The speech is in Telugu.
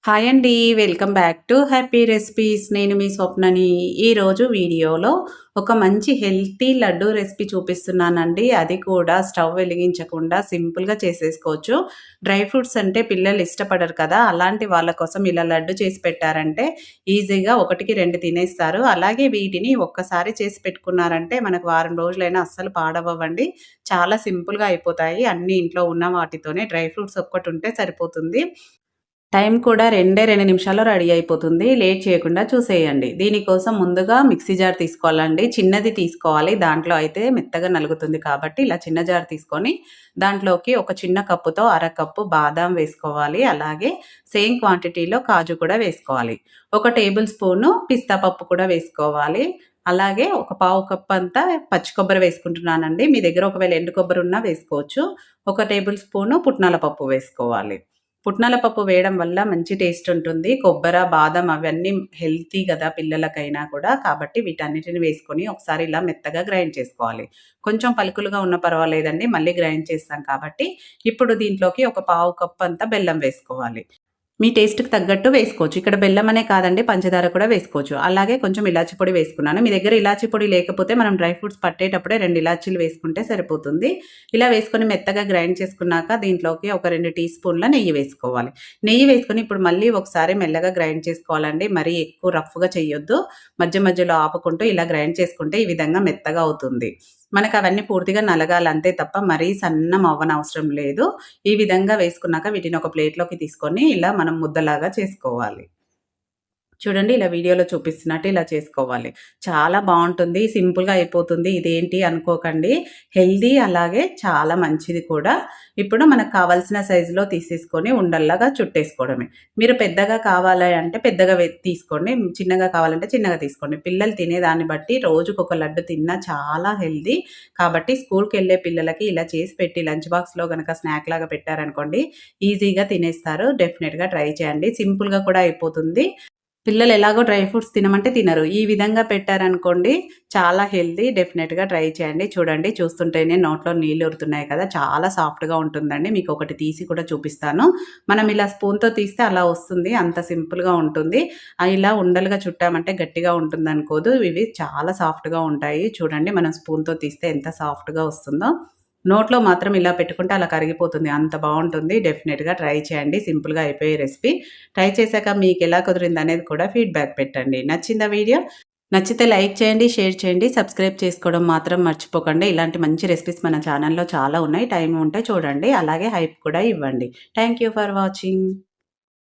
హాయ్ అండి. Welcome back to happy recipes. నేను మీ స్వప్నని. ఈరోజు వీడియోలో ఒక మంచి హెల్తీ లడ్డూ రెసిపీ చూపిస్తున్నానండి. అది కూడా స్టవ్ వెలిగించకుండా సింపుల్‌గా చేసేసుకోవచ్చు. డ్రై ఫ్రూట్స్ అంటే పిల్లలు ఇష్టపడరు కదా! అలాంటి వాళ్ళ కోసం ఇలా లడ్డు చేసి పెట్టారంటే ఈజీగా ఒకటికి 2 తినేస్తారు. అలాగే వీటిని ఒక్కసారి చేసి పెట్టుకున్నారంటే మనకు వారం రోజులైనా అస్సలు పాడవ్వవండి. చాలా సింపుల్‌గా అయిపోతాయి. అన్నీ ఇంట్లో ఉన్న వాటితోనే డ్రై ఫ్రూట్స్ ఒక్కటుంటే సరిపోతుంది. టైం కూడా 2 నిమిషాల్లో రెడీ అయిపోతుంది. లేట్ చేయకుండా చూసేయండి. దీనికోసం ముందుగా మిక్సీ జార్ తీసుకోవాలండి. చిన్నది తీసుకోవాలి. దాంట్లో అయితే మెత్తగా నలుగుతుంది కాబట్టి ఇలా చిన్న జార్ తీసుకొని దాంట్లోకి ఒక చిన్న కప్పుతో అరకప్పు బాదాం వేసుకోవాలి. అలాగే సేమ్ క్వాంటిటీలో కాజు కూడా వేసుకోవాలి. ఒక టేబుల్ స్పూను పిస్తా పప్పు కూడా వేసుకోవాలి. అలాగే ఒక పావు కప్ అంతా పచ్చి కొబ్బరి వేసుకుంటున్నానండి. మీ దగ్గర ఒకవేళ ఎండు కొబ్బరి ఉన్నా వేసుకోవచ్చు. ఒక టేబుల్ స్పూను పుట్నాల పప్పు వేసుకోవాలి. పుట్నాల పప్పు వేయడం వల్ల మంచి టేస్ట్ ఉంటుంది. కొబ్బర, బాదం అవన్నీ హెల్తీ గదా పిల్లలకైనా కూడా. కాబట్టి వీటన్నిటిని వేసుకొని ఒకసారి ఇలా మెత్తగా గ్రైండ్ చేసుకోవాలి. కొంచెం పలుకులుగా ఉన్న పర్వాలేదండి. మళ్ళీ గ్రైండ్ చేస్తాం కాబట్టి. ఇప్పుడు దీంట్లోకి ఒక పావు కప్ అంతా బెల్లం వేసుకోవాలి. మీ టేస్ట్‌కి తగ్గట్టు వేసుకోవచ్చు. ఇక్కడ బెల్లం అనే కాదండి పంచదార కూడా వేసుకోవచ్చు. అలాగే కొంచెం ఇలాచి పొడి వేసుకున్నాను. మీ దగ్గర ఇలాచి పొడి లేకపోతే మనం డ్రై ఫ్రూట్స్ పట్టేటప్పుడే 2 ఇలాచీలు వేసుకుంటే సరిపోతుంది. ఇలా వేసుకొని మెత్తగా గ్రైండ్ చేసుకున్నాక దీంట్లోకి ఒక 2 టీ స్పూన్ల నెయ్యి వేసుకోవాలి. నెయ్యి వేసుకొని ఇప్పుడు మళ్ళీ ఒకసారి మెల్లగా గ్రైండ్ చేసుకోవాలండి. మరీ ఎక్కువ రఫ్‌గా చేయొద్దు. మధ్య మధ్యలో ఆపుకుంటూ ఇలా గ్రైండ్ చేసుకుంటే ఈ విధంగా మెత్తగా అవుతుంది. మనకవన్నీ పూర్తిగా నలగాలి అంతే తప్ప మరీ సన్నం అవ్వనవసరం లేదు. ఈ విధంగా వేసుకున్నాక వీటిని ఒక ప్లేట్‌లోకి తీసుకొని ఇలా మనం ముద్దలాగా చేసుకోవాలి. చూడండి ఇలా వీడియోలో చూపిస్తున్నట్టు ఇలా చేసుకోవాలి. చాలా బావుంటుంది. సింపుల్‌గా అయిపోతుంది. ఇదేంటి అనుకోకండి. హెల్తీ అలాగే చాలా మంచిది కూడా. ఇప్పుడు మనకు కావాల్సిన సైజులో తీసేసుకొని ఉండల్లాగా చుట్టేసుకోవడమే. మీరు పెద్దగా కావాలి అంటే పెద్దగా తీసుకోండి. చిన్నగా కావాలంటే చిన్నగా తీసుకోండి. పిల్లలు తినేదాన్ని బట్టి రోజుకొక లడ్డు తిన్నా చాలా హెల్తీ. కాబట్టి స్కూల్‌కెళ్ళే పిల్లలకి ఇలా చేసి పెట్టి లంచ్ బాక్స్‌లో గనక స్నాక్ లాగా పెట్టారనుకోండి ఈజీగా తినేస్తారు. డెఫినిట్‌గా ట్రై చేయండి. సింపుల్‌గా కూడా అయిపోతుంది. పిల్లలు ఎలాగో డ్రై ఫ్రూట్స్ తినమంటే తినరు. ఈ విధంగా పెట్టారనుకోండి చాలా హెల్తీ. డెఫినిట్‌గా ట్రై చేయండి. చూడండి చూస్తుంటేనే నోట్లో నీళ్ళు ఊరుతున్నాయి కదా! చాలా సాఫ్ట్‌గా ఉంటుందండి. మీకు ఒకటి తీసి కూడా చూపిస్తాను. మనం ఇలా స్పూన్‌తో తీస్తే అలా వస్తుంది. అంత సింపుల్‌గా ఉంటుంది. ఇలా ఉండలుగా చుట్టామంటే గట్టిగా ఉంటుందనుకోదు. ఇవి చాలా సాఫ్ట్‌గా ఉంటాయి. చూడండి మనం స్పూన్‌తో తీస్తే ఎంత సాఫ్ట్‌గా వస్తుందో. నోట్లో మాత్రం ఇలా పెట్టుకుంటే అలా కరిగిపోతుంది. అంత బావుంటుంది. డెఫినిట్‌గా ట్రై చేయండి. సింపుల్‌గా అయిపోయే రెసిపీ. ట్రై చేశాక మీకెలా కుదిరిందనేది కూడా ఫీడ్‌బ్యాక్ పెట్టండి. నచ్చిందా వీడియో? నచ్చితే లైక్ చేయండి, షేర్ చేయండి, సబ్స్క్రైబ్ చేసుకోవడం మాత్రం మర్చిపోకండి. ఇలాంటి మంచి రెసిపీస్ మన ఛానల్‌లో చాలా ఉన్నాయి. టైం ఉంటే చూడండి. అలాగే హైప్ కూడా ఇవ్వండి. Thank you for watching.